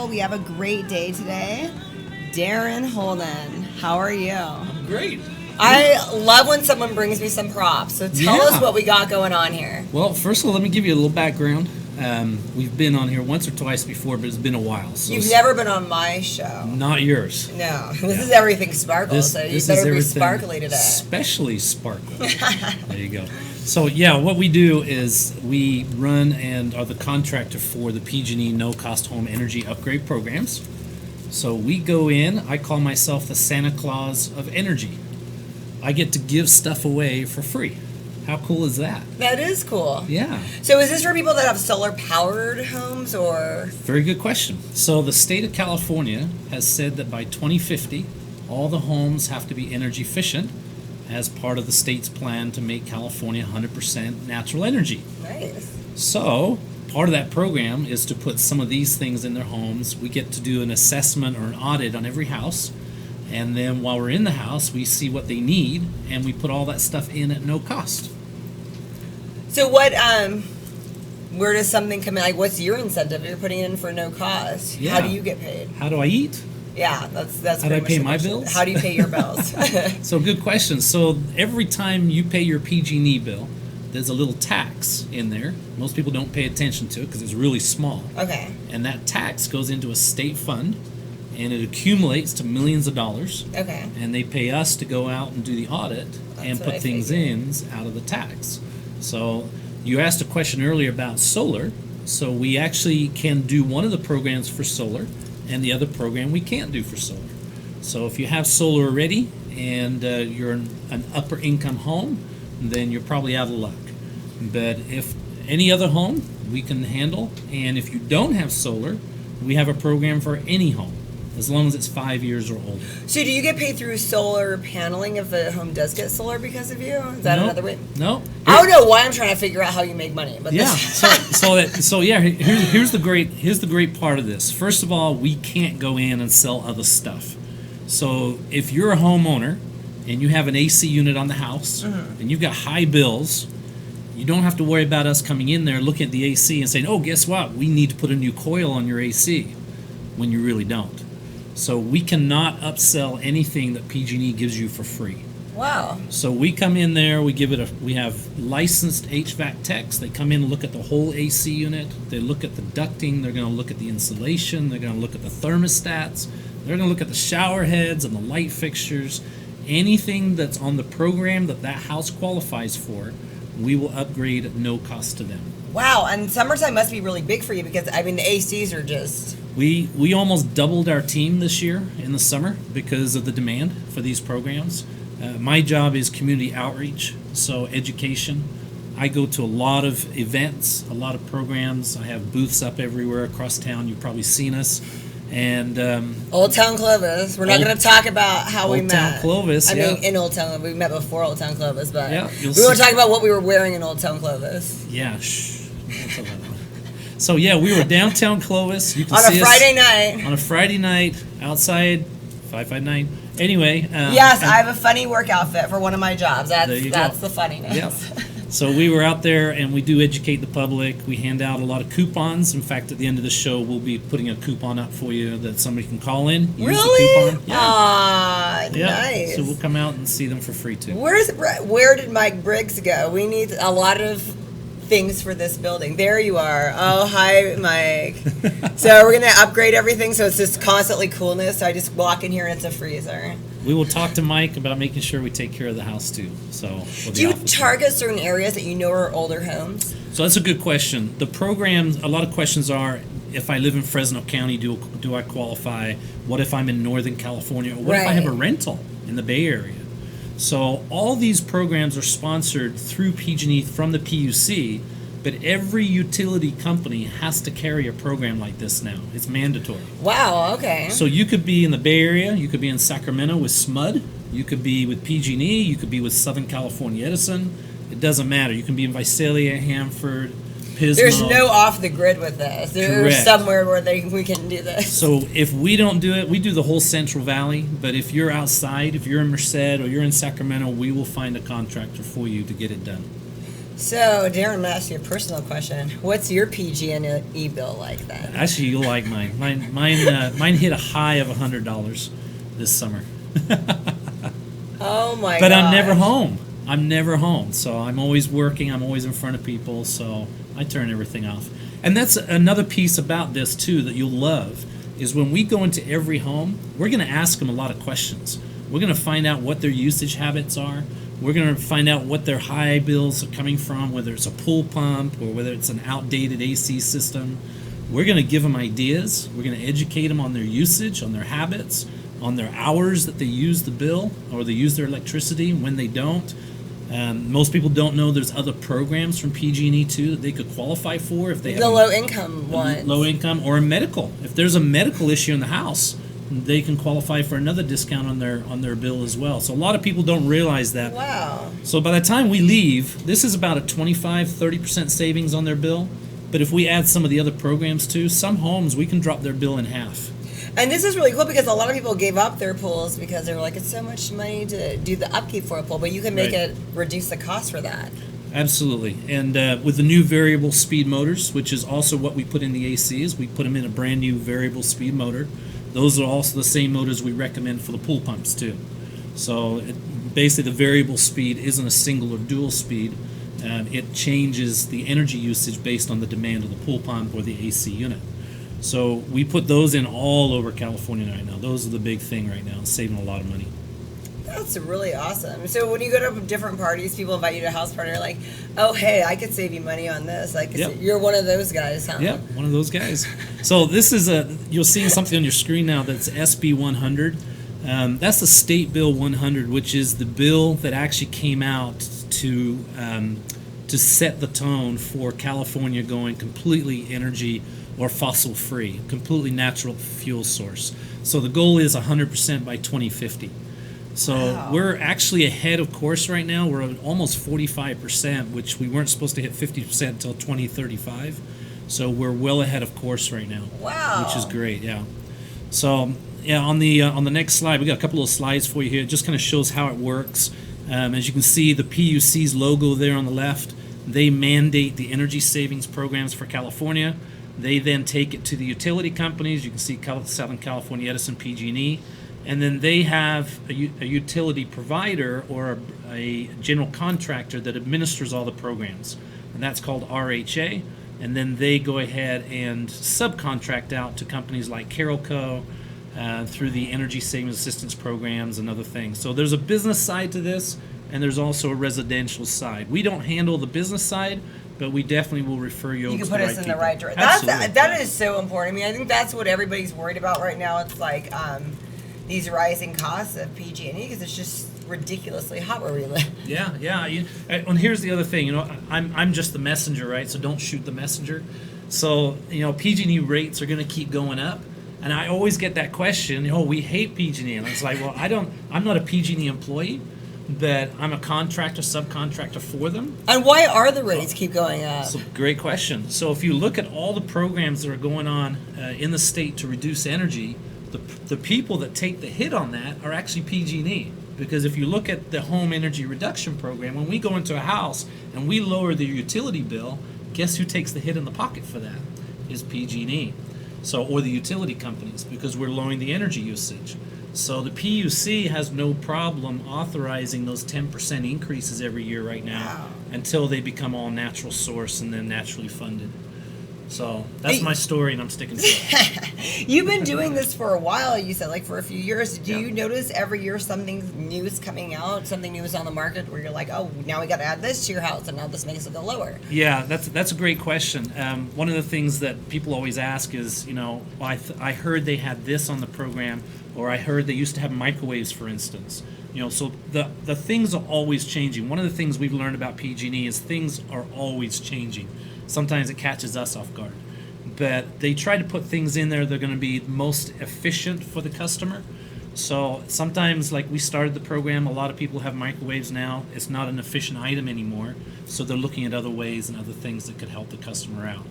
people. We have a great day today. Darren Holden, how are you? I'm great. I love when someone brings me some props. So tell us what we got going on here. Well, first of all, let me give you a little background. We've been on here once or twice before, but it's been a while. So You've never been on my show. Not yours. No. This is Everything Sparkle, so you better be sparkly today. Especially sparkle. There you go. So, yeah, what we do is we run and are the contractor for the PG&E no-cost home energy upgrade programs. So we go in, I call myself the Santa Claus of energy. I get to give stuff away for free. How cool is that? That is cool. Yeah. So is this for people that have solar-powered homes, or? Very good question. So the state of California has said that by 2050, all the homes have to be energy efficient as part of the state's plan to make California 100% natural energy. Nice. So part of that program is to put some of these things in their homes. We get to do an assessment or an audit on every house. And then while we're in the house, we see what they need, and we put all that stuff in at no cost. So what, where does something come in? Like, what's your incentive? You're putting it in for no cost. Yeah. How do you get paid? How do I eat? Yeah, that's How do I pay my question. bills? How do you pay your bills? So good question. So every time you pay your PG&E bill, there's a little tax in there. Most people don't pay attention to it because it's really small. Okay. And that tax goes into a state fund, and it accumulates to millions of dollars. Okay. And they pay us to go out and do the audit and put things in out of the tax. So you asked a question earlier about solar. So we actually can do one of the programs for solar, and the other program we can't do for solar. So if you have solar already and you're an upper income home, then you're probably out of luck. But if any other home, we can handle. And if you don't have solar, we have a program for any home, as long as it's 5 years or older. So do you get paid through solar paneling if the home does get solar because of you? Is that another way? No. I don't know why I'm trying to figure out how you make money. But Yeah. So yeah. Here's the great part of this. First of all, we can't go in and sell other stuff. So if you're a homeowner and you have an AC unit on the house and you've got high bills, you don't have to worry about us coming in there looking at the AC and saying, "Oh, guess what? We need to put a new coil on your AC," when you really don't. So we cannot upsell anything that PG&E gives you for free. Wow. So we come in there, we have licensed HVAC techs. They come in and look at the whole AC unit. They look at the ducting. They're going to look at the insulation. They're going to look at the thermostats. They're going to look at the shower heads and the light fixtures. Anything that's on the program that house qualifies for, we will upgrade at no cost to them. Wow, and summertime must be really big for you because, I mean, the ACs are just... We almost doubled our team this year in the summer because of the demand for these programs. My job is community outreach, so education. I go to a lot of events, a lot of programs. I have booths up everywhere across town. You've probably seen us. And Old Town Clovis. We're not going to talk about how we met. Old Town Clovis, I mean, in Old Town, we met before Old Town Clovis, but we want to talk about what we were wearing in Old Town Clovis. Yeah, So yeah, we were downtown Clovis. You can on see a Friday night. On a Friday night, outside 559. Anyway. Yes, I have a funny work outfit for one of my jobs. That's the funniness. Yep. So we were out there, and we do educate the public. We hand out a lot of coupons. In fact, at the end of the show, we'll be putting a coupon up for you that somebody can call in. Use really? The coupon. Yeah. Nice. So we'll come out and see them for free too. Where did Mike Briggs go? We need a lot of things for this building. There you are. Oh, hi, Mike. So we're going to upgrade everything so it's just constantly coolness. So I just walk in here and it's a freezer. We will talk to Mike about making sure we take care of the house too. So do you target certain areas that you know are older homes? So that's a good question. The programs, a lot of questions are, if I live in Fresno County, do I qualify? What if I'm in Northern California? Or what if I have a rental in the Bay Area? So all these programs are sponsored through PG&E from the PUC, but every utility company has to carry a program like this now. It's mandatory. Wow, okay. So you could be in the Bay Area, you could be in Sacramento with SMUD, you could be with PG&E, you could be with Southern California Edison. It doesn't matter. You can be in Visalia, Hanford, Pismo. There's no off the grid with this. There's somewhere where we can do this. So if we don't do it, we do the whole Central Valley. But if you're outside, if you're in Merced or you're in Sacramento, we will find a contractor for you to get it done. So, Darren, I'm going to ask you a personal question. What's your PG&E bill like then? Actually, you'll like mine. Mine hit a high of $100 this summer. Oh my god! But I'm never home. I'm never home. So I'm always working. I'm always in front of people. So I turn everything off. And that's another piece about this too that you'll love is when we go into every home, we're going to ask them a lot of questions. We're going to find out what their usage habits are. We're going to find out what their high bills are coming from, whether it's a pool pump or whether it's an outdated AC system. We're going to give them ideas. We're going to educate them on their usage, on their habits, on their hours that they use the bill or they use their electricity, when they don't. Most people don't know there's other programs from PG&E too that they could qualify for if they have the low income ones. Low income or a medical. If there's a medical issue in the house, they can qualify for another discount on their bill as well. So a lot of people don't realize that. Wow. So by the time we leave, this is about a 25-30% savings on their bill. But if we add some of the other programs too, some homes we can drop their bill in half. And this is really cool because a lot of people gave up their pools because they were like, it's so much money to do the upkeep for a pool, but you can make it reduce the cost for that. Absolutely. And with the new variable speed motors, which is also what we put in the ACs, we put them in a brand new variable speed motor. Those are also the same motors we recommend for the pool pumps too. So basically the variable speed isn't a single or dual speed. It changes the energy usage based on the demand of the pool pump or the AC unit. So we put those in all over California right now. Those are the big thing right now, saving a lot of money. That's really awesome. So when you go to different parties, people invite you to a house party, are like, oh, hey, I could save you money on this. Like, You're one of those guys, huh? Yeah, one of those guys. So this is you'll see something on your screen now that's SB 100. That's the State Bill 100, which is the bill that actually came out to set the tone for California going completely energy or fossil free, completely natural fuel source. So the goal is 100% by 2050. So we're actually ahead of course right now. We're at almost 45%, which we weren't supposed to hit 50% until 2035. So we're well ahead of course right now. Wow. Which is great, yeah. So yeah, on the next slide, we got a couple of slides for you here. It just kind of shows how it works. As you can see, the PUC's logo there on the left, they mandate the energy savings programs for California. They then take it to the utility companies. You can see Southern California Edison, PG&E. And then they have a utility provider or a general contractor that administers all the programs. And that's called RHA. And then they go ahead and subcontract out to companies like Carrollco through the energy savings assistance programs and other things. So there's a business side to this, and there's also a residential side. We don't handle the business side, but we definitely will refer you over to the right people. You can put us in the right direction. That is so important. I mean, I think that's what everybody's worried about right now. It's like these rising costs of PG&E because it's just ridiculously hot where we live. Yeah. And here's the other thing. I'm just the messenger, right? So don't shoot the messenger. So PG&E rates are going to keep going up, and I always get that question. We hate PG&E, and it's like, well, I'm not a PG&E employee, but I'm a contractor, subcontractor for them. And why are the rates keep going up? That's a great question. So if you look at all the programs that are going on in the state to reduce energy, the people that take the hit on that are actually PG&E. Because if you look at the home energy reduction program, when we go into a house and we lower the utility bill, guess who takes the hit in the pocket for that? Is PG&E. Or the utility companies, because we're lowering the energy usage. So the PUC has no problem authorizing those 10% increases every year right now until they become all natural source and then naturally funded. So that's my story, and I'm sticking to it. You've been doing this for a while, you said, like for a few years. Do you notice every year something new is coming out, something new is on the market where you're like, oh, now we got to add this to your house, and now this makes it go lower? Yeah, that's a great question. One of the things that people always ask is, I heard they had this on the program, or I heard they used to have microwaves, for instance. So the things are always changing. One of the things we've learned about PG&E is things are always changing. Sometimes it catches us off guard. But they try to put things in there that are going to be most efficient for the customer. So sometimes, like we started the program, a lot of people have microwaves now. It's not an efficient item anymore. So they're looking at other ways and other things that could help the customer out.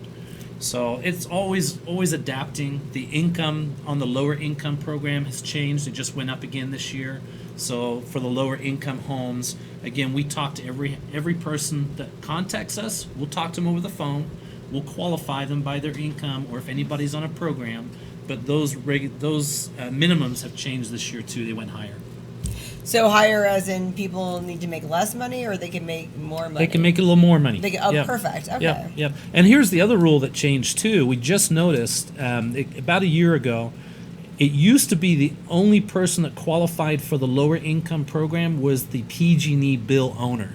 So it's always adapting. The income on the lower income program has changed. It just went up again this year. So for the lower income homes, again, we talk to every person that contacts us. We'll talk to them over the phone. We'll qualify them by their income, or if anybody's on a program. But those minimums have changed this year too. They went higher. So higher as in people need to make less money, or they can make more money? They can make a little more money. Yep. Perfect. Okay. Yep. And here's the other rule that changed too. We just noticed about a year ago, it used to be the only person that qualified for the lower income program was the PG&E bill owner.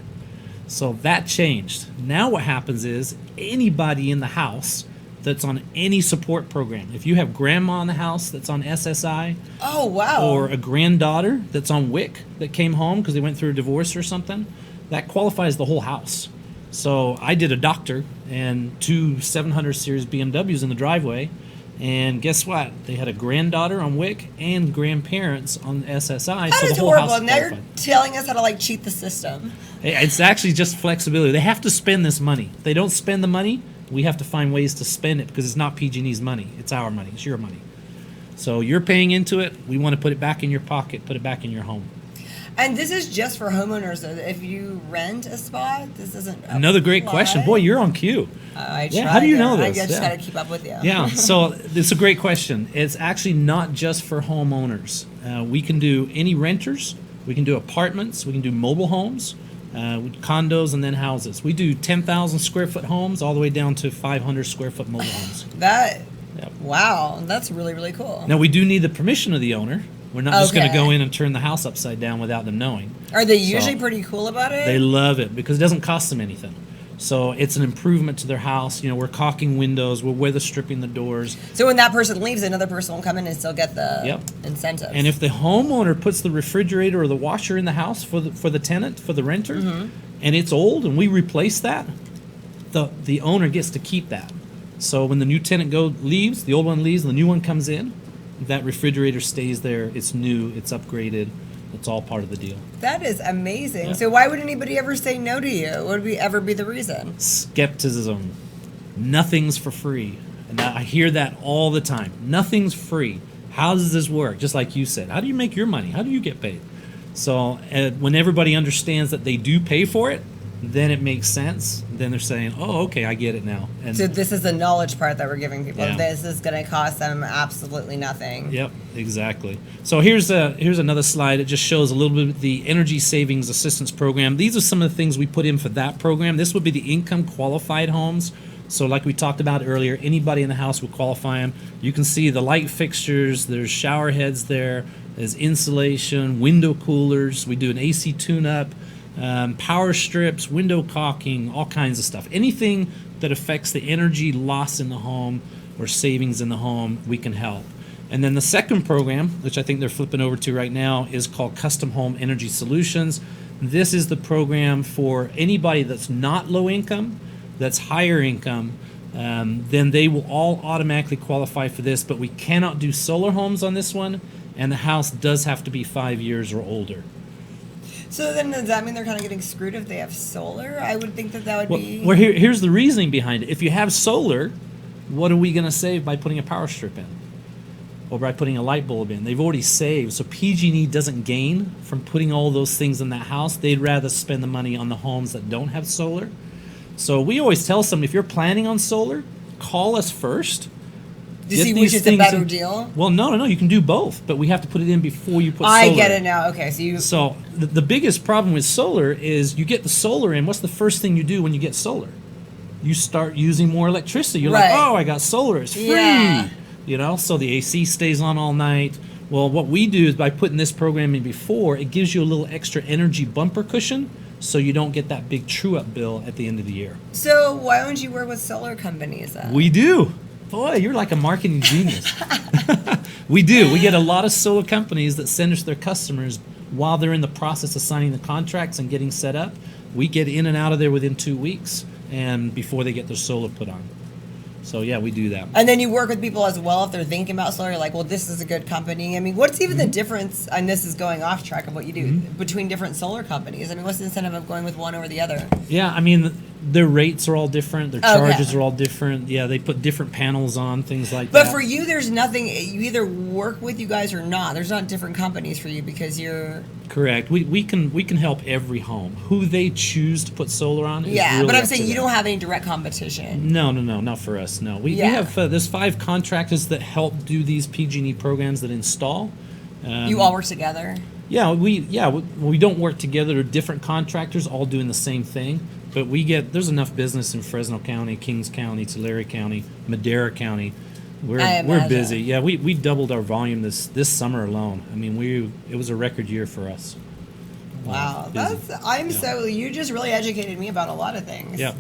So that changed. Now what happens is anybody in the house that's on any support program. If you have grandma in the house that's on SSI, oh wow, or a granddaughter that's on WIC that came home because they went through a divorce or something, that qualifies the whole house. So I did a doctor and 2 700 series BMWs in the driveway, and guess what? They had a granddaughter on WIC and grandparents on SSI. That so is the whole horrible. house Now you're qualified. telling us how to cheat the system. It's actually just flexibility. They have to spend this money. If they don't spend the money, we have to find ways to spend it because it's not PG&E's money. It's our money. It's your money. So you're paying into it. We want to put it back in your pocket, put it back in your home. And this is just for homeowners, though. If you rent a spot, this doesn't apply. Another great question. Boy, you're on cue. I Yeah, try how do you to. know I this? just Yeah. got to keep up with you. Yeah, so it's a great question. It's actually not just for homeowners. We can do any renters. We can do apartments. We can do mobile homes, condos, and then houses. We do 10,000 square foot homes all the way down to 500 square foot mobile homes. Yep. Wow, that's really, really cool. Now, we do need the permission of the owner. We're not just going to Okay. go in and turn the house upside down without them knowing. Are they usually So, pretty cool about it? They love it because it doesn't cost them anything. So it's an improvement to their house. We're caulking windows. We're weather stripping the doors. So when that person leaves, another person will come in and still get the Yep. incentive. And if the homeowner puts the refrigerator or the washer in the house for the tenant, for the renter, and it's old and we replace that, the owner gets to keep that. So when the new tenant leaves, the old one leaves, and the new one comes in, that refrigerator stays there. It's new. It's upgraded. It's all part of the deal. That is amazing. Yeah. So why would anybody ever say no to you? What would ever be the reason? Skepticism. Nothing's for free. And I hear that all the time. Nothing's free. How does this work? Just like you said. How do you make your money? How do you get paid? So when everybody understands that they do pay for it, then it makes sense. Then they're saying, oh, okay, I get it now. And So this is the knowledge part that we're giving people. Yeah. This is going to cost them absolutely nothing. Yep, exactly. So here's another slide. It just shows a little bit of the Energy Savings Assistance Program. These are some of the things we put in for that program. This would be the income qualified homes. So like we talked about earlier, anybody in the house would qualify them. You can see the light fixtures. There's shower heads there. There's insulation, window coolers. We do an AC tune-up, power strips, window caulking, all kinds of stuff. Anything that affects the energy loss in the home or savings in the home, we can help. And then the second program, which I think they're flipping over to right now, is called Custom Home Energy Solutions. This is the program for anybody that's not low income, that's higher income, then they will all automatically qualify for this, but we cannot do solar homes on this one, and the house does have to be 5 years or older. So then does that mean they're kind of getting screwed if they have solar? I would think that would be... Well, here's the reasoning behind it. If you have solar, what are we going to save by putting a power strip in? Or by putting a light bulb in? They've already saved. So PG&E doesn't gain from putting all those things in that house. They'd rather spend the money on the homes that don't have solar. So we always tell somebody, if you're planning on solar, call us first. Do you see which is a better deal? Well, no. You can do both, but we have to put it in before you put solar. I get it now. Okay, so So the biggest problem with solar is you get the solar in. What's the first thing you do when you get solar? You start using more electricity. You're like, oh, I got solar. It's free. Yeah. So the AC stays on all night. Well, what we do is by putting this program in before, it gives you a little extra energy bumper cushion so you don't get that big true-up bill at the end of the year. So why don't you work with solar companies then? We do. Boy, you're like a marketing genius. We do. We get a lot of solar companies that send us their customers while they're in the process of signing the contracts and getting set up. We get in and out of there within 2 weeks and before they get their solar put on. So, yeah, we do that. And then you work with people as well if they're thinking about solar. You're like, well, this is a good company. I mean, what's even the difference, and this is going off track of what you do, between different solar companies? I mean, what's the incentive of going with one over the other? Yeah, I mean, Their rates are all different. Their charges are all different. Yeah, they put different panels on, things like that. But for you, there's nothing. You either work with you guys or not. There's not different companies for you because you're correct. We can help every home. Who they choose to put solar on. Is really but I'm up saying to you them. don't have any direct competition. No, not for us. No, we have there's 5 contractors that help do these PG&E programs that install. You all work together. Yeah, we don't work together. They're different contractors, all doing the same thing. But there's enough business in Fresno County, Kings County, Tulare County, Madera County. We're busy. Yeah, we doubled our volume this summer alone. I mean, it was a record year for us. Wow, you just really educated me about a lot of things. Yeah.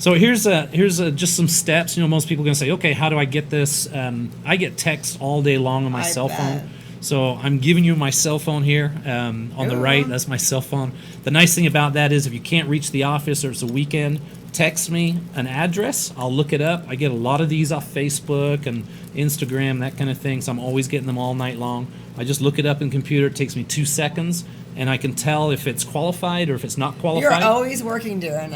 So here's just some steps. Most people are gonna say, okay, how do I get this? I get texts all day long on my cell phone. So I'm giving you my cell phone here on the right. That's my cell phone. The nice thing about that is if you can't reach the office or it's a weekend, text me an address. I'll look it up. I get a lot of these off Facebook and Instagram, that kind of thing. So I'm always getting them all night long. I just look it up in computer. It takes me 2 seconds, and I can tell if it's qualified or if it's not qualified. You're always working, Darren.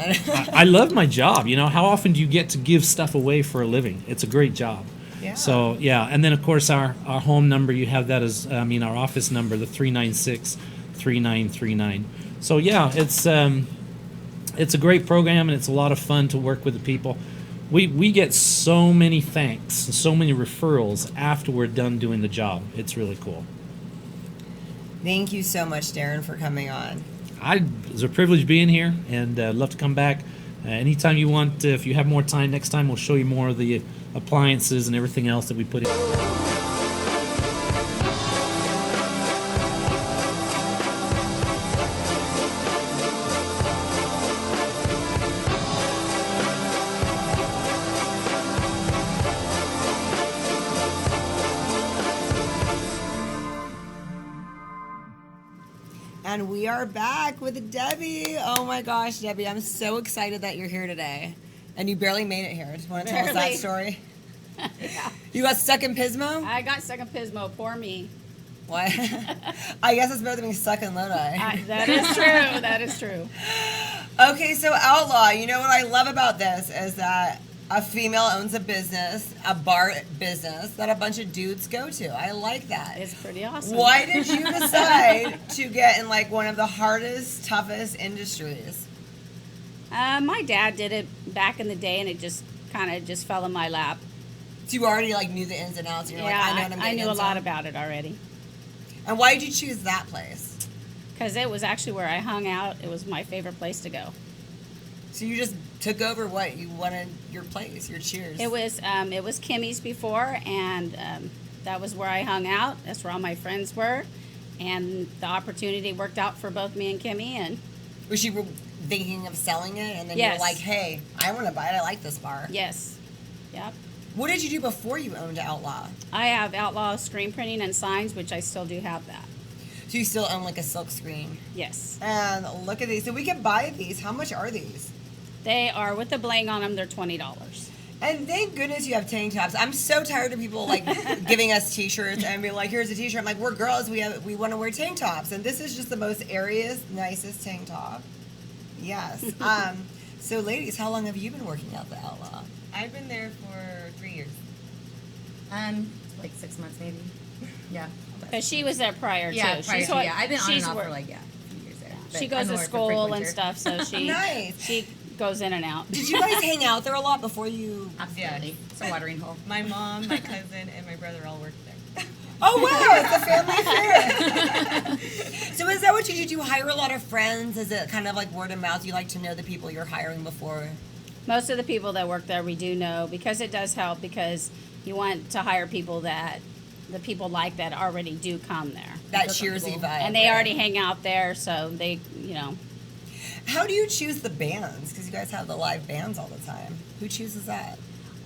I love my job. How often do you get to give stuff away for a living? It's a great job. Yeah. So, and then, of course, our home number, you have that as, our office number, the 396-3939. So, it's a great program, and it's a lot of fun to work with the people. We get so many thanks and so many referrals after we're done doing the job. It's really cool. Thank you so much, Darren, for coming on. It's a privilege being here, and I'd love to come back. Anytime you want, if you have more time, next time we'll show you more of the appliances and everything else that we put in. And we are back with Debbie. Oh my gosh, Debbie, I'm so excited that you're here today. And you barely made it here. Do you want to tell us that story? Yeah. You got stuck in Pismo? I got stuck in Pismo. Poor me. What? I guess it's better than being stuck in Lodi. That is true. That is true. Okay, so Outlaw, you know what I love about this is that a female owns a business, a bar business, that a bunch of dudes go to. I like that. It's pretty awesome. Why did you decide to get in one of the hardest, toughest industries? My dad did it back in the day, and it just kind of just fell in my lap. So you already knew the ins and outs. You're I knew a lot about it already. And why did you choose that place? Because it was actually where I hung out. It was my favorite place to go. So you just took over what you wanted, your place, your Cheers. It was Kimmy's before, and that was where I hung out. That's where all my friends were, and the opportunity worked out for both me and Kimmy. And was you thinking of selling it, and then yes. you were like, "Hey, I want to buy it. I like this bar." Yes. Yep. What did you do before you owned Outlaw? I have Outlaw screen printing and signs, which I still do have that. So you still own a silk screen? Yes. And look at these. So we can buy these. How much are these? They are, with the bling on them, they're $20. And thank goodness you have tank tops. I'm so tired of people giving us t-shirts and being like, here's a t-shirt. I'm like, we're girls, we want to wear tank tops. And this is just the most airiest, nicest tank top. Yes. So ladies, how long have you been working at the Outlaw? I've been there for 3 years. 6 months maybe. Yeah. Because she was there prior Yeah, too. prior to, yeah. I've been on and off for a few years there. She goes to school and stuff, so she Nice. she goes in and out. Did you guys hang out there a lot before you? Absolutely. It's a watering hole. My mom, my cousin, and my brother all work there. Oh wow, it's a family affair. So is that what you do? Do you hire a lot of friends? Is it kind of like word of mouth? You like to know the people you're hiring before? Most of the people that work there we do know, because it does help, because you want to hire people that the people like that already do come there. That cheersy vibe. And they already hang out there, so they, How do you choose the bands? Because you guys have the live bands all the time. Who chooses that?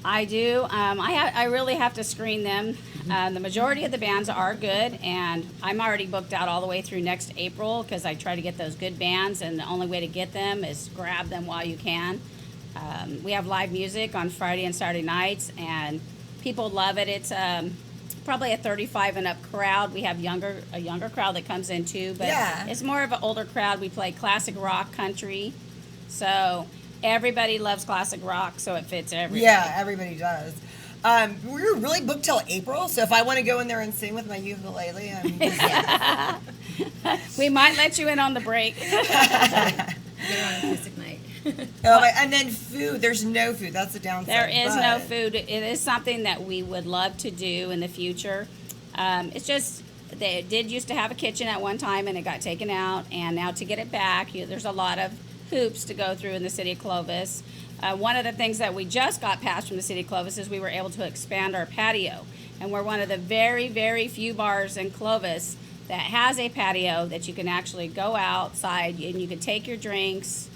I do. I really have to screen them. The majority of the bands are good, and I'm already booked out all the way through next April because I try to get those good bands, and the only way to get them is grab them while you can. We have live music on Friday and Saturday nights, and people love it. It's probably a 35 and up crowd. We have a younger crowd that comes in too, but Yeah. it's more of an older crowd. We play classic rock, country, so Everybody loves classic rock, so it fits everybody. Yeah, everybody does. We're really booked till April, so if I want to go in there and sing with my ukulele, We might let you in on the break. Get on acoustic night. and then food. There's no food. That's the downside. There is no but- food. It is something that we would love to do in the future. It's just they did used to have a kitchen at one time, and it got taken out. And now to get it back, there's a lot of hoops to go through in the city of Clovis. One of the things that we just got passed from the city of Clovis is we were able to expand our patio. And we're one of the very, very few bars in Clovis that has a patio that you can actually go outside and you can take your drinks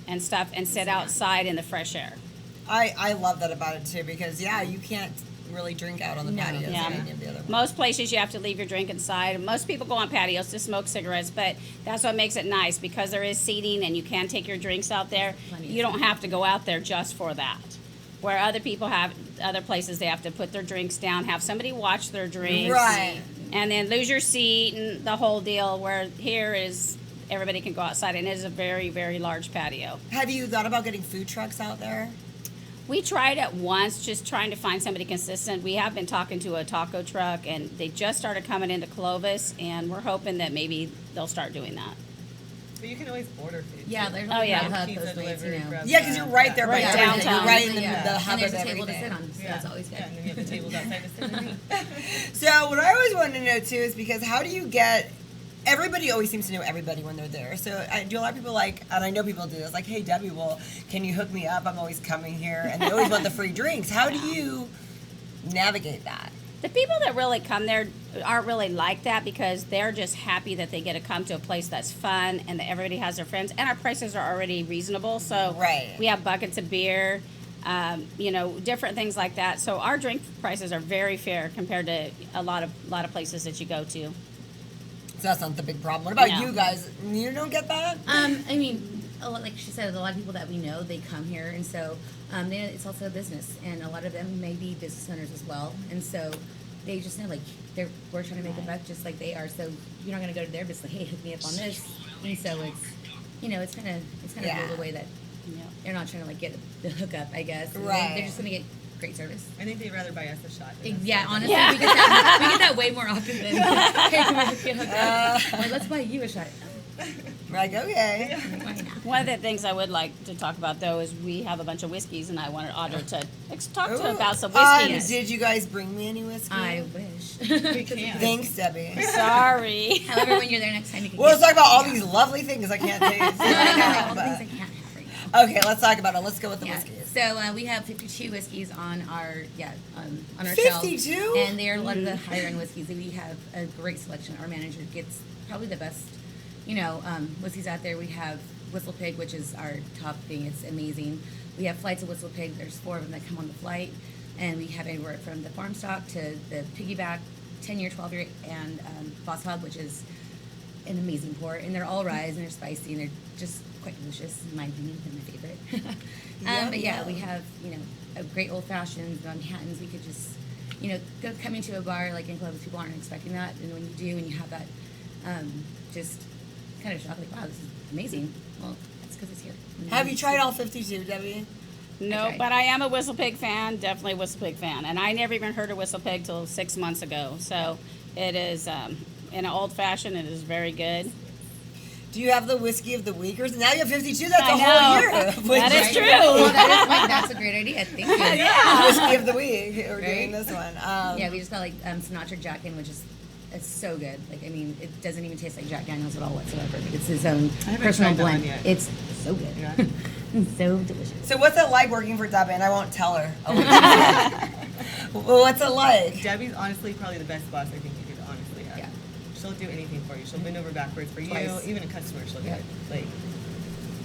and stuff and sit outside in the fresh air. I love that about it too, because you can't really drink out on the patio. Yeah. Any of the other ones. Most places you have to leave your drink inside. Most people go on patios to smoke cigarettes, but that's what makes it nice because there is seating and you can take your drinks out there. You don't have to go out there just for that. Where other people have other places, they have to put their drinks down, have somebody watch their drinks, Right. and then lose your seat and the whole deal. Where here is everybody can go outside, and it is a very, very large patio. Have you thought about getting food trucks out there? We tried it once, just trying to find somebody consistent. We have been talking to a taco truck, and they just started coming into Clovis, and we're hoping that maybe they'll start doing that. But you can always order food. Yeah, too. there's Oh, yeah. Grubhub, Pizza those ways, delivery, Grubhub. Yeah, because you're right there by Right everything. downtown. You're right in the, Yeah. the hub And there's of a table to everything. sit on, so that's always good. Yeah, and then you have the tables outside to sit in. So what I always wanted to know too is because how do you get? Everybody always seems to know everybody when they're there. So do a lot of people and I know people do this, like, hey Debbie, well, can you hook me up? I'm always coming here, and they always want the free drinks. How do you navigate that? The people that really come there aren't really like that because they're just happy that they get to come to a place that's fun and that everybody has their friends, and our prices are already reasonable. So Right. we have buckets of beer, different things like that. So our drink prices are very fair compared to a lot of places that you go to. So that's not the big problem. What about No. you guys? You don't get that? I mean, like she said, a lot of people that we know, they come here, and so it's also a business, and a lot of them may be business owners as well, and so they just know, like, we're trying to make a buck just like they are, so you're not going to go to their business, like, hey, hook me up on this, and so it's kind of Yeah. cool the way that they're not trying to, like, get the hookup, I guess. Right. They're just going to get great service. I think they'd rather buy us a shot. than us. Yeah, honestly, Yeah. we get that way more often than, hey, can we get hooked up? Like, let's buy you a shot. We're like, okay. Why not? One of the things I would like to talk about, though, is we have a bunch of whiskeys, and I wanted Audra to talk to Ooh. about some whiskeys. Did you guys bring me any whiskey? I wish. We can't. Thanks, Debbie. Sorry. However, when you're there next time, you can Well, let's get talk about all these lovely things I can't taste right all now. the but- things I can't have right now. Okay, let's talk about it. Let's go with the Yeah. whiskeys. So we have 52 whiskeys on our on our shelf. 52? And they are a lot of the higher end whiskeys. We have a great selection. Our manager gets probably the best, whiskeys out there. We have Whistle Pig, which is our top thing. It's amazing. We have flights of Whistle Pig. There's 4 of them that come on the flight, and we have anywhere from the farm stock to the piggyback, 10-year, 12-year, and Boss Hog, which is an amazing port. And they're all rye and they're spicy and they're just quite delicious in my opinion. They're my favorite. But yeah, we have a great old fashions, Manhattans. We could just go come into a bar like in Clovis. People aren't expecting that, and when you do, and you have that, just kind of shock, like, wow, this is amazing. Well, that's because it's here. Have you tried all 52, Debbie? No, Okay. but I am a Whistle Pig fan, definitely a Whistle Pig fan. And I never even heard of Whistle Pig till 6 months ago. So it is, in an old fashioned, it is very good. Do you have the whiskey of the week? Or now you have 52? That's I a know. whole year. of That is whiskey. true. Well, that's a great idea. Thank you. Yeah. Whiskey of the week. We're doing Right? this one. Yeah, we just got Sinatra Jack in, which is it's so good. Like, I mean, it doesn't even taste like Jack Daniels at all whatsoever. It's his own haven't personal tried that one blend. yet. It's so good. Yeah. It's so delicious. So what's it like working for Debbie? And I won't tell her. Well, what's it like? Debbie's honestly probably the best boss I think you could honestly have. Yeah. She'll do anything for you. She'll bend over backwards for you. Twice. Even a customer, she'll do Yeah. it. Like,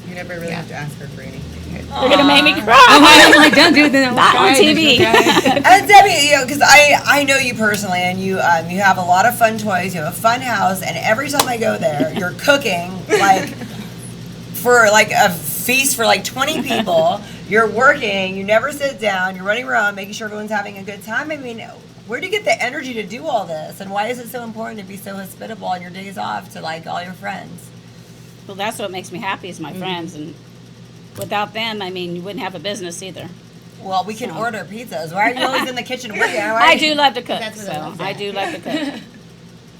you never really Yeah. have to ask her for anything. You're going to make me cry. I'm like, don't do that. Not on TV. And Debbie, because I know you personally, and you you have a lot of fun toys. You have a fun house, and every time I go there, you're cooking like for like a feast for like 20 people. You're working. You never sit down. You're running around, making sure everyone's having a good time. I mean, where do you get the energy to do all this? And why is it so important to be so hospitable on your days off to like all your friends? Well, that's what makes me happy is my friends. And without them, I mean, you wouldn't have a business either. Well, we can order pizzas. Why are you always in the kitchen working? I do love to cook, That's what so I love I that. do love to cook.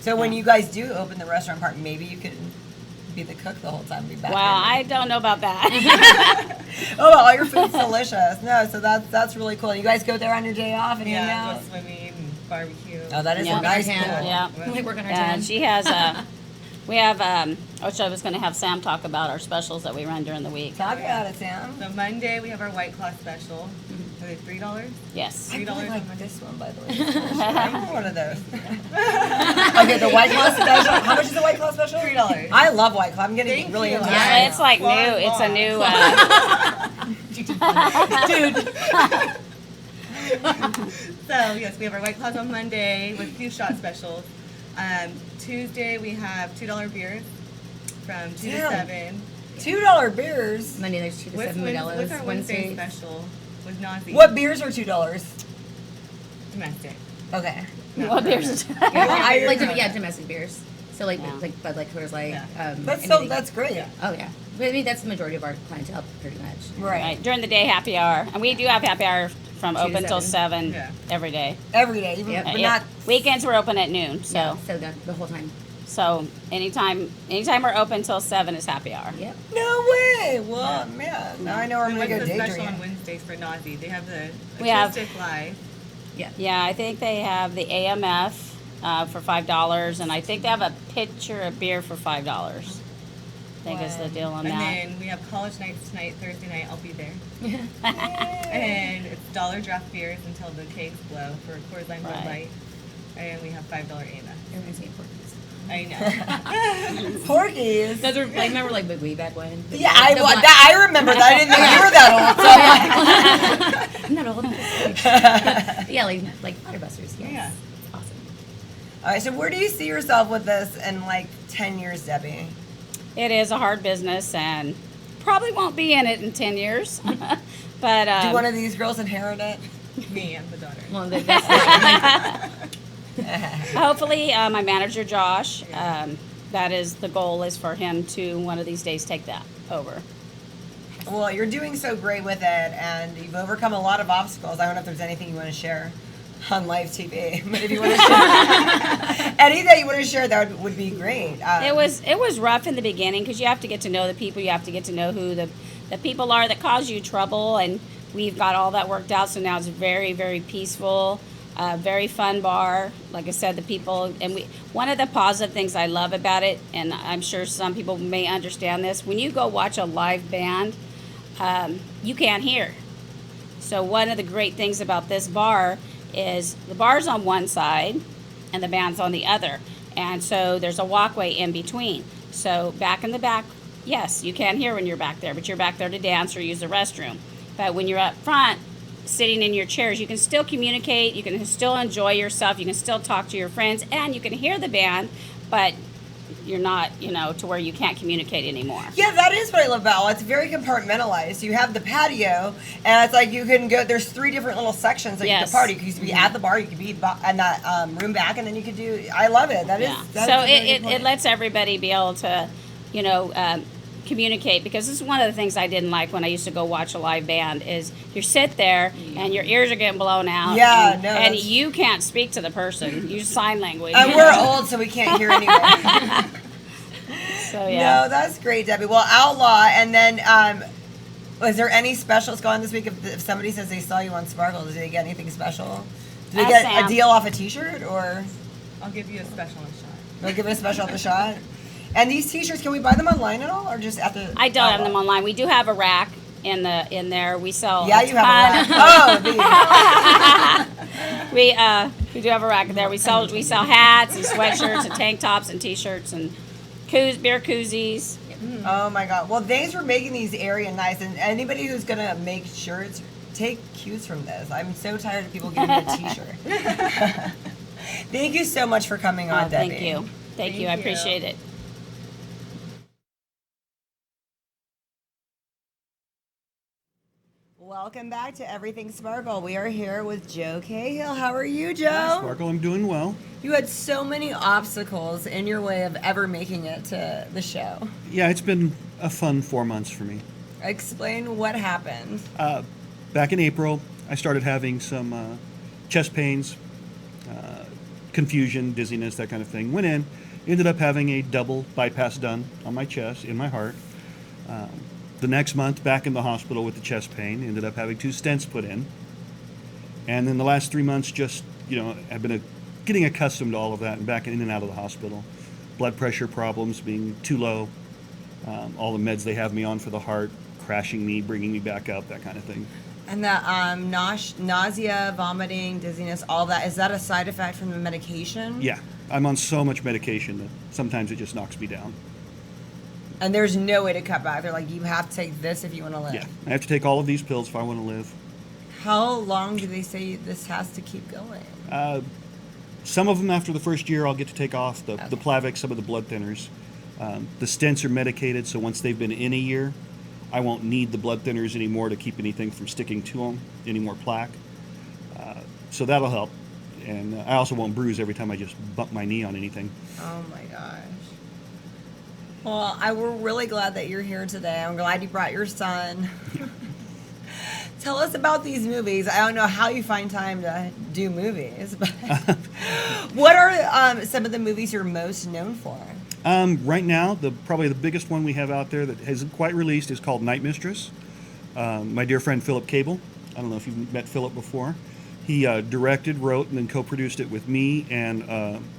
So when you guys do open the restaurant part, maybe you can be the cook the whole time. Be back. Well, I don't know about that. Oh, all your food's delicious. No, so that's really cool. You guys go there on your day off and hang Yeah, out. go swimming, barbecue. Oh, that is Yeah. a nice Work on our pool. Yeah. We work on our And tan. she has we have, which I was going to have Sam talk about our specials that we run during the week. Talk about it, Sam. So Monday we have our White Claw special. Are they $3? Yes. I $3 really on like Monday. this one, by the way. I want one of those. Okay, the White Claw special. How much is the White Claw special? $3. I love White Claw. I'm getting Thank really you. into Yeah, it. it's like new. Claw It's a Claw. new. Dude. So yes, we have our White Claws on Monday with 2 shot specials. Tuesday we have $2 beers from 2 to Damn. 7. $2 beers. Monday there's 2 to What's 7 Modelo's. our Wednesday Wednesday. special with Nazi? What beers are $2? Domestic. Okay. What beers? Yeah, domestic beers. So like Yeah. like Bud Light, Coors Light. Yeah. That's great. Yeah. Oh yeah. But I mean that's the majority of our clientele pretty much. Right. Right. During the day, happy hour. And we do have happy hour from 2 to open till 7 Yeah. every day. Every day, even Yep. but Yeah. not. Weekends, we're open at noon. So Yeah. So the whole time. so anytime we're open till 7 is happy hour. Yep. No way. Well, man, now I know where I'm And gonna what's go the day special on drinking. Wednesdays for Nazi? They have the We have- acoustic live. Yeah. Yeah, I think they have the AMF for $5, and I think they have a pitcher of beer for $5. I think is the deal on And that. then we have college nights tonight, Thursday night. I'll be there. And it's $1 draft beers until the kegs blow for Coors Light, Bud Right. Light. And we have $5 AMF. Everyone's getting porkies. I know. Porkies. Those are like remember like way back when. Yeah, I remember that. I didn't know you were that old. So I'm like, I'm not old. Yeah, like Firebusters. Yes. Yeah. Awesome. all right. So where do you see yourself with this in like 10 years, Debbie? It is a hard business, and probably won't be in it in 10 years. But Do one of these girls inherit it? Me and the daughter. Well, that's hopefully, my manager Josh. That is the goal is for him to one of these days take that over. Well, you're doing so great with it, and you've overcome a lot of obstacles. I don't know if there's anything you want to share on live TV, but if you want to share anything that you want to share, that would be great. It was rough in the beginning because you have to get to know the people. You have to get to know who the people are that cause you trouble, and we've got all that worked out. So now it's very, very peaceful, very fun bar. Like I said, the people, and one of the positive things I love about it, and I'm sure some people may understand this, when you go watch a live band, you can't hear. So one of the great things about this bar is the bar's on one side and the band's on the other. And so there's a walkway in between. So back in the back, yes, you can hear when you're back there, but you're back there to dance or use the restroom. But when you're up front, sitting in your chairs, you can still communicate, you can still enjoy yourself, you can still talk to your friends, and you can hear the band, but you're not, to where you can't communicate anymore. Yeah, that is what I love about it. It's very compartmentalized. You have the patio, and it's like you can go. There's 3 different little sections that you Yes. can party. You could be at the bar, you could be in that room back, and then you could do. I love it. That is. Yeah. That So is a very good it point. lets everybody be able to, communicate, because this is one of the things I didn't like when I used to go watch a live band is you sit there and your ears are getting blown out. Yeah, and, no, and that's- you can't speak to the person. Use sign language. We're old, so we can't hear anyway. So yeah. No, that's great, Debbie. Well, Outlaw, and then was there any specials going this week? If somebody says they saw you on Sparkle, did they get anything special? Did they Ask get Sam. a deal off a T-shirt, or I'll give you a special shot. they'll give it a special off the shot? And these T-shirts, can we buy them online at all, or just at the? I don't have Outlaw? them online. We do have a rack in there. We sell. Yeah, a you have a ton. rack. Oh, We do have a rack there. We sell hats and sweatshirts and tank tops and T-shirts and beer koozies. oh my God. Well, thanks for making these airy and nice. And anybody who's going to make shirts, take cues from this. I'm so tired of people giving me a T-shirt. Thank you so much for coming on, Oh, Debbie. thank you. Thank you. I Thank you. appreciate it. Welcome back to Everything Sparkle. We are here with Joe Cahill. How are you, Joe? Hi, Sparkle, I'm doing well. You had so many obstacles in your way of ever making it to the show. Yeah, it's been a fun 4 months for me. Explain what happened. Back in April, I started having some chest pains, confusion, dizziness, that kind of thing. Went in, ended up having a double bypass done on my chest, in my heart. The next month, back in the hospital with the chest pain, ended up having 2 stents put in. And then the last 3 months, just, I've been getting accustomed to all of that and back in and out of the hospital. Blood pressure problems being too low, all the meds they have me on for the heart, crashing me, bringing me back up, that kind of thing. And that nausea, vomiting, dizziness, all that, is that a side effect from the medication? Yeah, I'm on so much medication that sometimes it just knocks me down. And there's no way to cut back. They're like, you have to take this if you want to live. Yeah, I have to take all of these pills if I want to live. How long do they say this has to keep going? Some of them after the first year, I'll get to take off the Plavix, some of the blood thinners. The stents are medicated, so once they've been in a year, I won't need the blood thinners anymore to keep anything from sticking to them, any more plaque. So that'll help. And I also won't bruise every time I just bump my knee on anything. Oh my gosh. Well, we're really glad that you're here today. I'm glad you brought your son. Tell us about these movies. I don't know how you find time to do movies, but what are some of the movies you're most known for? Right now, probably the biggest one we have out there that hasn't quite released is called Night Mistress. My dear friend Philip Cable. I don't know if you've met Philip before. He directed, wrote, and then co-produced it with me and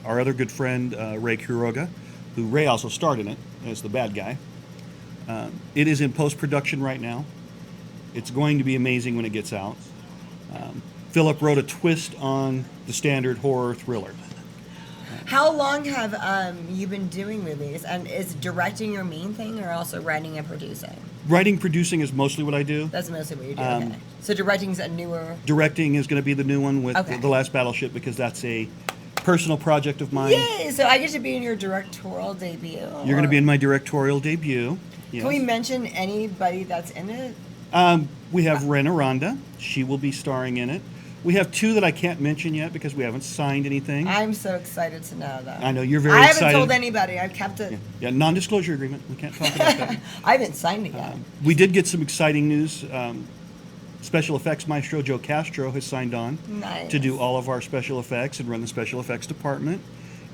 our other good friend Ray Quiroga, who Ray also starred in it as the bad guy. It is in post-production right now. It's going to be amazing when it gets out. Philip wrote a twist on the standard horror thriller. How long have you been doing movies? And is directing your main thing or also writing and producing? Writing, producing is mostly what I do. That's mostly what you do, okay. So directing's a newer... Directing is going to be the new one with Okay. The Last Battleship because that's a personal project of mine. Yay! So I get to be in your directorial debut? You're going to be in my directorial debut. Yes. Can we mention anybody that's in it? We have Ren Aranda. She will be starring in it. We have 2 that I can't mention yet because we haven't signed anything. I'm so excited to know that. I know, you're very I excited. haven't told anybody. I've kept it. Yeah, non-disclosure agreement. We can't talk about that. I haven't signed it yet. We did get some exciting news. Special effects maestro Joe Castro has signed on Nice. to do all of our special effects and run the special effects department.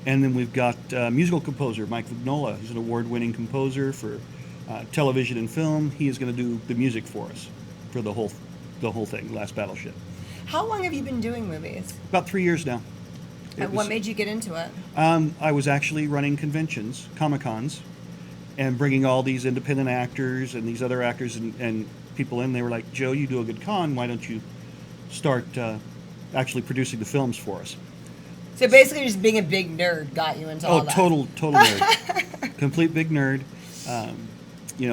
And then we've got musical composer Mike Vignola. He's an award-winning composer for television and film. He is going to do the music for us for the whole thing, Last Battleship. How long have you been doing movies? About 3 years now. And what made you get into it? I was actually running conventions, Comic-Cons, and bringing all these independent actors and these other actors and people in. They were like, Joe, you do a good con. Why don't you start actually producing the films for us? So basically just being a big nerd got you into all that. Total nerd. Complete big nerd.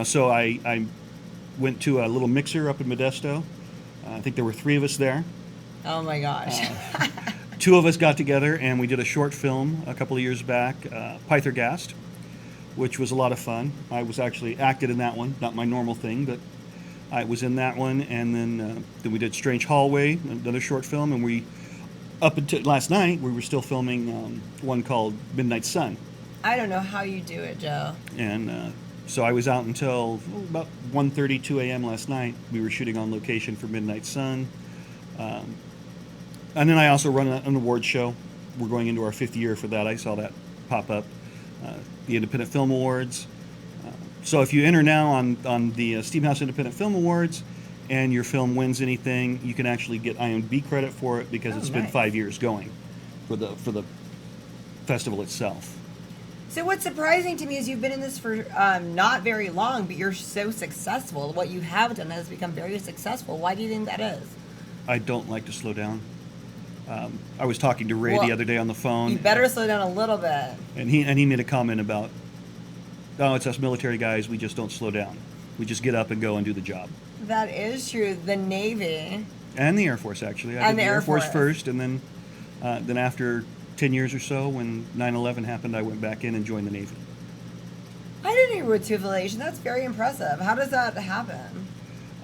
So I went to a little mixer up in Modesto. I think there were 3 of us there. Oh my gosh. 2 of us got together and we did a short film a couple of years back, Pythergast, which was a lot of fun. I was actually acted in that one, not my normal thing, but I was in that one. And then we did Strange Hallway, another short film, and we, up until last night, we were still filming one called Midnight Sun. I don't know how you do it, Joe. And so I was out until about 1:30, 2 a.m. last night. We were shooting on location for Midnight Sun. And then I also run an award show. We're going into our 5th year for that. I saw that pop up. The Independent Film Awards. So if you enter now on the Steamhouse Independent Film Awards and your film wins anything, you can actually get IMDb credit for it because it's been nice. 5 years going for the festival itself. So what's surprising to me is you've been in this for not very long, but you're so successful. What you have done has become very successful. Why do you think that is? I don't like to slow down. I was talking to Ray the other day on the phone. You better slow down a little bit. And he made a comment about, oh, it's us military guys. We just don't slow down. We just get up and go and do the job. That is true. The Navy. And the Air Force, actually. I And did the Air Force first, and then after 10 years or so, when 9/11 happened, I went back in and joined the Navy. I didn't hear with affiliation. That's very impressive. How does that happen?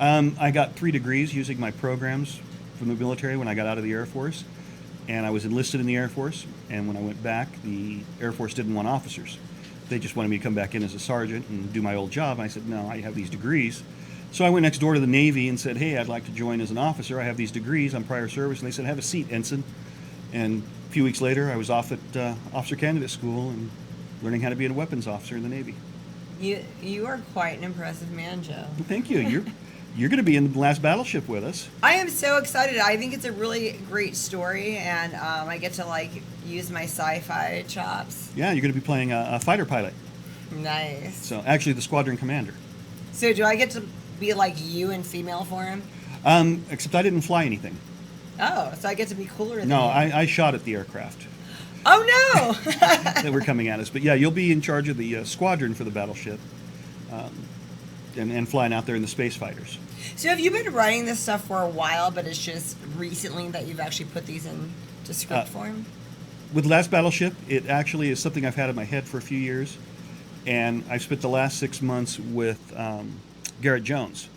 I got 3 degrees using my programs from the military when I got out of the Air Force. And I was enlisted in the Air Force. And when I went back, the Air Force didn't want officers. They just wanted me to come back in as a sergeant and do my old job. And I said, no, I have these degrees. So I went next door to the Navy and said, hey, I'd like to join as an officer. I have these degrees. I'm prior service. And they said, have a seat, ensign. And a few weeks later, I was off at officer candidate school and learning how to be a weapons officer in the Navy. You are quite an impressive man, Joe. Thank you. You're going to be in the last battleship with us. I am so excited. I think it's a really great story, and I get to like use my sci-fi chops. Yeah, you're going to be playing a fighter pilot. Nice. So actually, the squadron commander. So do I get to be like you in female form? Except I didn't fly anything. Oh, so I get to be cooler than No, you. I shot at the aircraft Oh no! that were coming at us. But yeah, you'll be in charge of the squadron for the battleship, and flying out there in the space fighters. So have you been writing this stuff for a while, but it's just recently that you've actually put these into script form? With Last Battleship, it actually is something I've had in my head for a few years, and I've spent the last 6 months with Garrett Jones.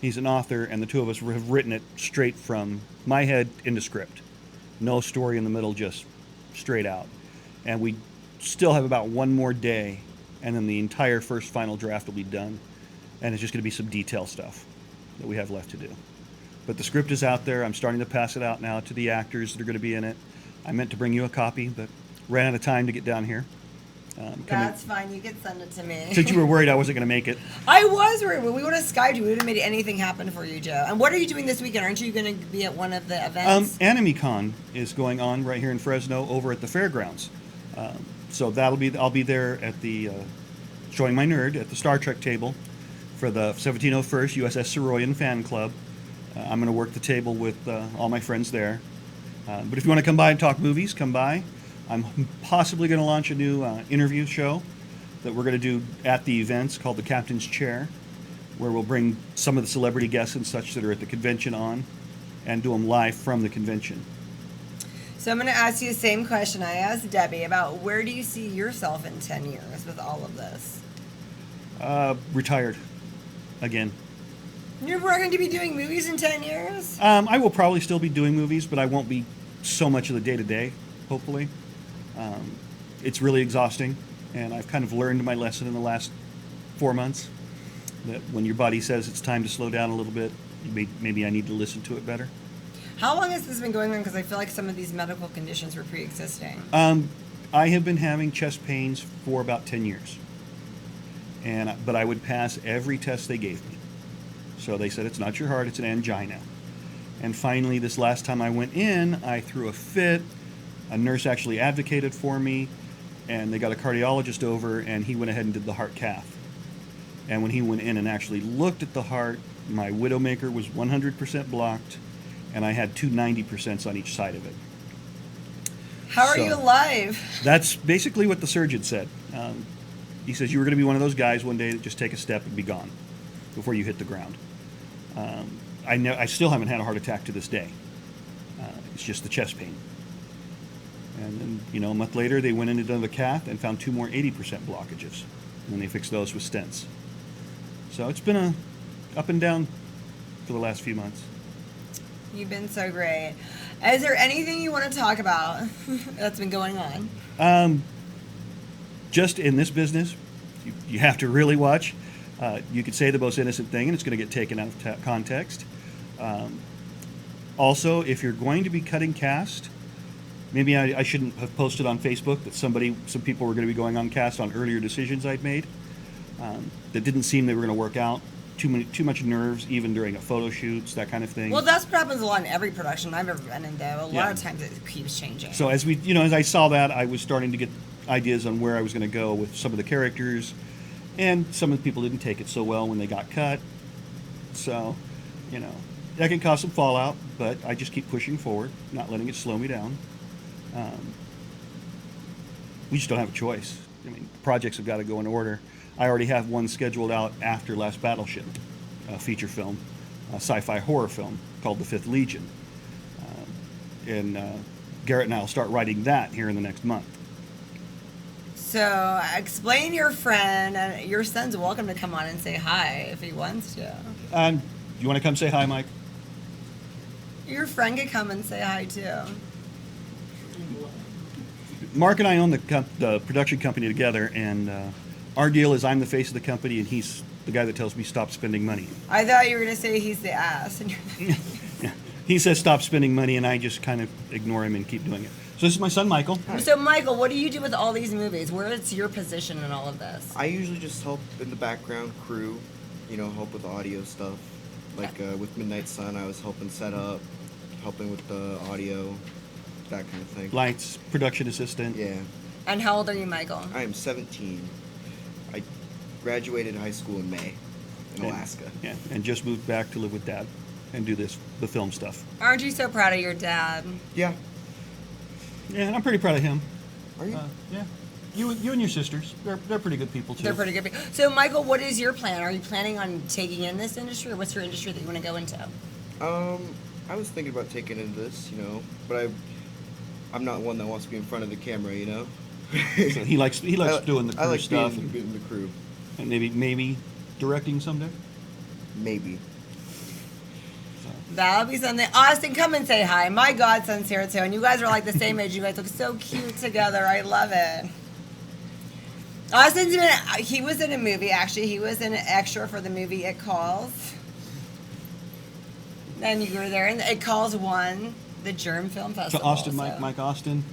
He's an author, and the two of us have written it straight from my head into script. No story in the middle, just straight out. And we still have about one more day, and then the entire first final draft will be done, and it's just going to be some detail stuff that we have left to do. But the script is out there. I'm starting to pass it out now to the actors that are going to be in it. I meant to bring you a copy, but ran out of time to get down here. That's fine. You can send it to me. Since you were worried I wasn't going to make it. I was worried. When we would have Skyped you, we would have made anything happen for you, Joe. And what are you doing this weekend? Aren't you going to be at one of the events? AnimeCon is going on right here in Fresno over at the fairgrounds. So I'll be there at the showing my nerd at the Star Trek table for the 1701st USS Soojian fan club. I'm going to work the table with all my friends there. But if you want to come by and talk movies, come by. I'm possibly going to launch a new interview show that we're going to do at the events called The Captain's Chair, where we'll bring some of the celebrity guests and such that are at the convention on and do them live from the convention. So I'm going to ask you the same question I asked Debbie about where do you see yourself in 10 years with all of this? Retired again. You're going to be doing movies in 10 years? I will probably still be doing movies, but I won't be so much of the day-to-day, hopefully. It's really exhausting, and I've kind of learned my lesson in the last 4 months that when your body says it's time to slow down a little bit, maybe I need to listen to it better. How long has this been going on? Because I feel like some of these medical conditions were pre-existing. I have been having chest pains for about 10 years, but I would pass every test they gave me. So they said, it's not your heart, it's an angina. And finally, this last time I went in, I threw a fit. A nurse actually advocated for me, and they got a cardiologist over, and he went ahead and did the heart cath. And when he went in and actually looked at the heart, my Widowmaker was 100% blocked, and I had two 90% on each side of it. How are you alive? That's basically what the surgeon said. He says, you were going to be one of those guys one day that just take a step and be gone before you hit the ground. I still haven't had a heart attack to this day. It's just the chest pain. And then, a month later, they went in and done the cath and found two more 80% blockages. And then they fixed those with stents. So it's been a up and down for the last few months. You've been so great. Is there anything you want to talk about that's been going on? Just in this business, you have to really watch. You could say the most innocent thing, and it's going to get taken out of context. Also, if you're going to be cutting cast, maybe I shouldn't have posted on Facebook that some people were going to be going on cast on earlier decisions I'd made that didn't seem they were going to work out. Too much nerves, even during a photo shoots, that kind of thing. Well, that's what happens a lot in every production I've ever been in, though. A lot of times it keeps changing. So as I saw that, I was starting to get ideas on where I was going to go with some of the characters, and some of the people didn't take it so well when they got cut. So, that can cause some fallout, but I just keep pushing forward, not letting it slow me down. We just don't have a choice. Projects have got to go in order. I already have one scheduled out after Last Battleship, a feature film, a sci-fi horror film called The Fifth Legion. And Garrett and I will start writing that here in the next month. So, explain your friend. Your son's welcome to come on and say hi if he wants to. You want to come say hi, Mike? Your friend could come and say hi, too. Mark and I own the production company together, and our deal is I'm the face of the company and he's the guy that tells me stop spending money. I thought you were going to say he's the ass. And Yeah. He says stop spending money, and I just kind of ignore him and keep doing it. So this is my son, Michael. So, Michael, what do you do with all these movies? Where is your position in all of this? I usually just help in the background crew, help with audio stuff. Like with Midnight Sun, I was helping set up, helping with the audio, that kind of thing. Lights, production assistant. Yeah. And how old are you, Michael? I am 17. I graduated high school in May in Alaska. Yeah, and just moved back to live with Dad and do the film stuff. Aren't you so proud of your dad? Yeah. Yeah, and I'm pretty proud of him. Are you? Yeah. You and your sisters, they're pretty good people too. They're pretty good. So, Michael, what is your plan? Are you planning on taking in this industry, or what's your industry that you want to go into? I was thinking about taking into this, but I'm not one that wants to be in front of the camera, So he likes doing the crew I like stuff being in the crew. and maybe directing someday. Maybe. That'll be something. Austin, come and say hi. My godson's here too, and you guys are like the same age. You guys look so cute together. I love it. He was in a movie, actually. He was an extra for the movie It Calls. And you were there, and It Calls won the Germ Film So Festival. Austin, Mike Austin,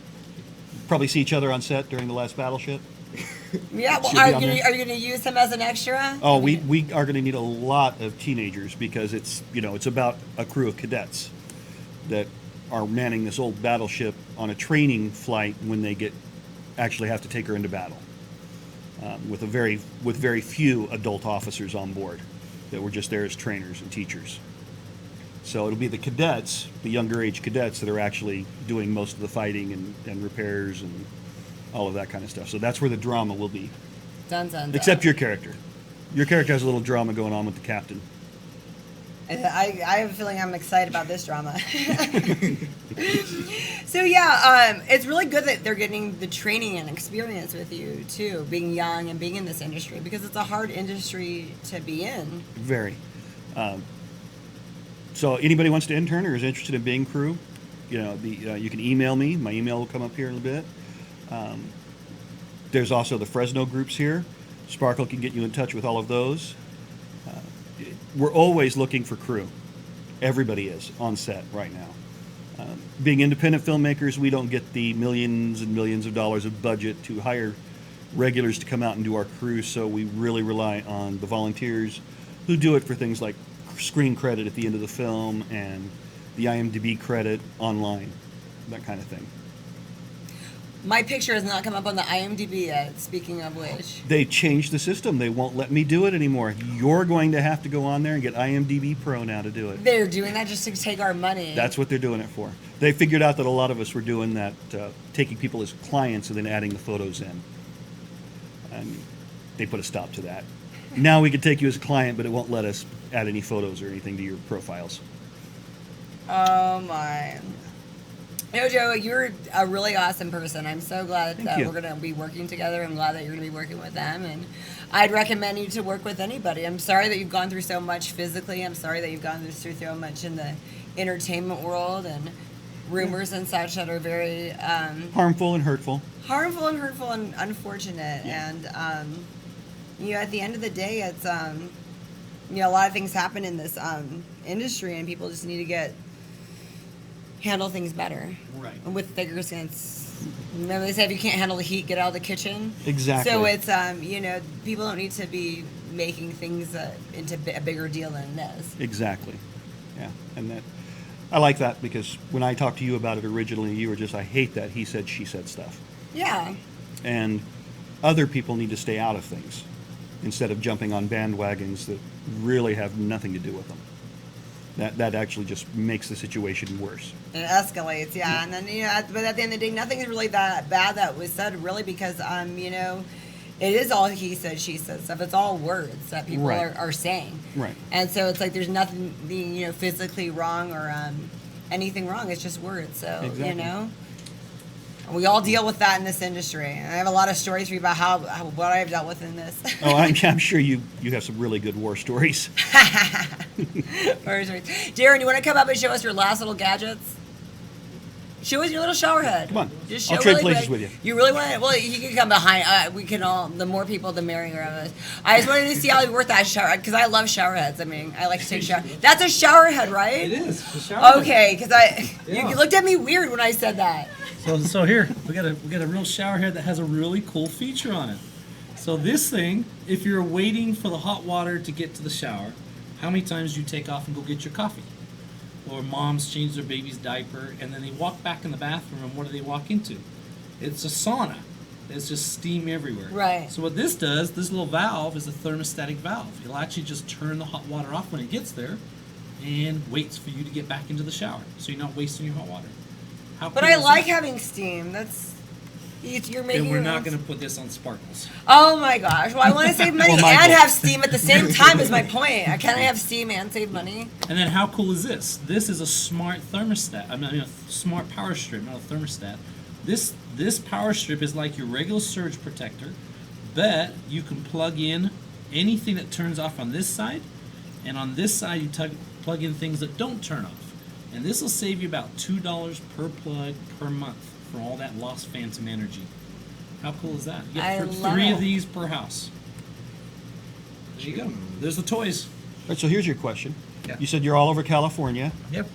probably see each other on set during the last battleship. Yeah, well, Should are be you on gonna, there. are you going to use him as an extra? Oh, we are going to need a lot of teenagers because it's about a crew of cadets that are manning this old battleship on a training flight when they actually have to take her into battle. With very few adult officers on board that were just there as trainers and teachers. So it'll be the cadets, the younger age cadets, that are actually doing most of the fighting and repairs and all of that kind of stuff. So that's where the drama will be. Dun, dun, dun. Except your character. Your character has a little drama going on with the captain. I have a feeling I'm excited about this drama. So yeah, it's really good that they're getting the training and experience with you too, being young and being in this industry, because it's a hard industry to be in. Very. So anybody wants to intern or is interested in being crew, you can email me. My email will come up here in a bit. There's also the Fresno groups here. Sparkle can get you in touch with all of those. We're always looking for crew. Everybody is on set right now. Being independent filmmakers, we don't get the millions and millions of dollars of budget to hire regulars to come out and do our crew, so we really rely on the volunteers who do it for things like screen credit at the end of the film and the IMDb credit online, that kind of thing. My picture has not come up on the IMDb yet, speaking of which. They changed the system. They won't let me do it anymore. You're going to have to go on there and get IMDb Pro now to do it. They're doing that just to take our money. That's what they're doing it for. They figured out that a lot of us were doing that, taking people as clients and then adding the photos in. And they put a stop to that. Now we can take you as a client, but it won't let us add any photos or anything to your profiles. Oh my. Joe, you're a really awesome person. I'm so glad that we're going to be working together. I'm glad that you're going to be working with them. And I'd recommend you to work with anybody. I'm sorry that you've gone through so much physically. I'm sorry that you've gone through so much in the entertainment world and rumors and such that are very harmful and hurtful. Harmful and hurtful and unfortunate. Yeah. And, at the end of the day, it's, a lot of things happen in this industry, and people just need to handle things better. Right. With thicker sense. Remember they say if you can't handle the heat, get out of the kitchen. Exactly. So it's people don't need to be making things into a bigger deal than it is. Exactly. Yeah, and that I like that because when I talked to you about it originally, you were just, I hate that he said, she said stuff. Yeah. And other people need to stay out of things instead of jumping on bandwagons that really have nothing to do with them. That actually just makes the situation worse. It escalates, yeah. And then, but at the end of the day, nothing is really that bad that was said, really, because, it is all he said, she said stuff. It's all words that people are saying. Right. And so it's like there's nothing being, physically wrong or anything wrong. It's just words. So, Exactly. We all deal with that in this industry. And I have a lot of stories for you about what I've dealt with in this. Oh, I'm sure you have some really good war stories. Darren, you want to come up and show us your last little gadgets? Show us your little shower head. Come on. Just show I'll trade really places quick. with you. You really want it? Well, you can come behind. We can all. The more people, the merrier of us. I just wanted to see how it worked that shower because I love shower heads. I mean, I like to take shower. That's a shower head, right? It is. It's a shower head. Okay, because Yeah. you looked at me weird when I said that. So here we got a real shower head that has a really cool feature on it. So this thing, if you're waiting for the hot water to get to the shower, how many times do you take off and go get your coffee? Or moms change their baby's diaper and then they walk back in the bathroom and what do they walk into? It's a sauna. There's just steam everywhere. Right. So what this does, this little valve is a thermostatic valve. It'll actually just turn the hot water off when it gets there and waits for you to get back into the shower. So you're not wasting your hot water. How But cool I is like that? having steam. You're making. And we're your not own- going to put this on sparkles. Oh my gosh! Well, I want to save money Well, Michael. and have steam at the same time. Is my point. Can I have steam and save money? And then how cool is this? This is a smart thermostat. I mean, a smart power strip, not a thermostat. This power strip is like your regular surge protector, but you can plug in anything that turns off on this side, and on this side you plug in things that don't turn off. And this will save you about $2 per plug per month for all that lost phantom energy. How cool is that? You I get love 3 it. of these per house. There you go. There's the toys. All right, so here's your question. Yeah. You said you're all over California. Yep.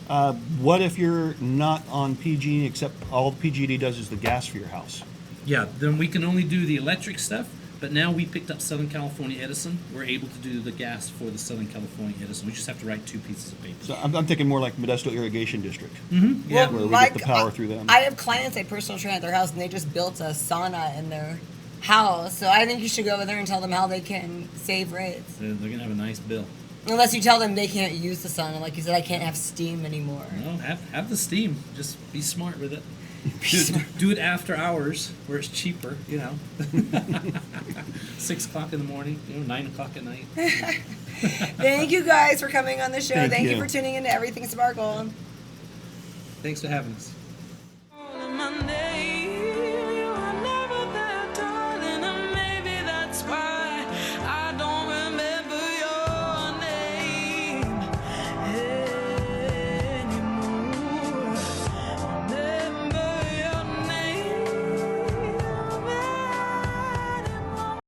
What if you're not on PG&E except all PG&E does is the gas for your house? Yeah, then we can only do the electric stuff, but now we picked up Southern California Edison. We're able to do the gas for the Southern California Edison. We just have to write 2 pieces of paper. So I'm thinking more like Modesto Irrigation District. Yeah. Where we Mike, get the power through them. I have clients I personal train at their house, and they just built a sauna in their house. So I think you should go over there and tell them how they can save rates. They're going to have a nice bill. Unless you tell them they can't use the sauna, like you said, I can't have steam anymore. No, have the steam. Just be smart with it. Do it after hours where it's cheaper, 6 o'clock in the morning, 9 o'clock at night. Thank you guys for coming on the show. Thank Thank you you. for tuning in to Everything Sparkle. Thanks for having us.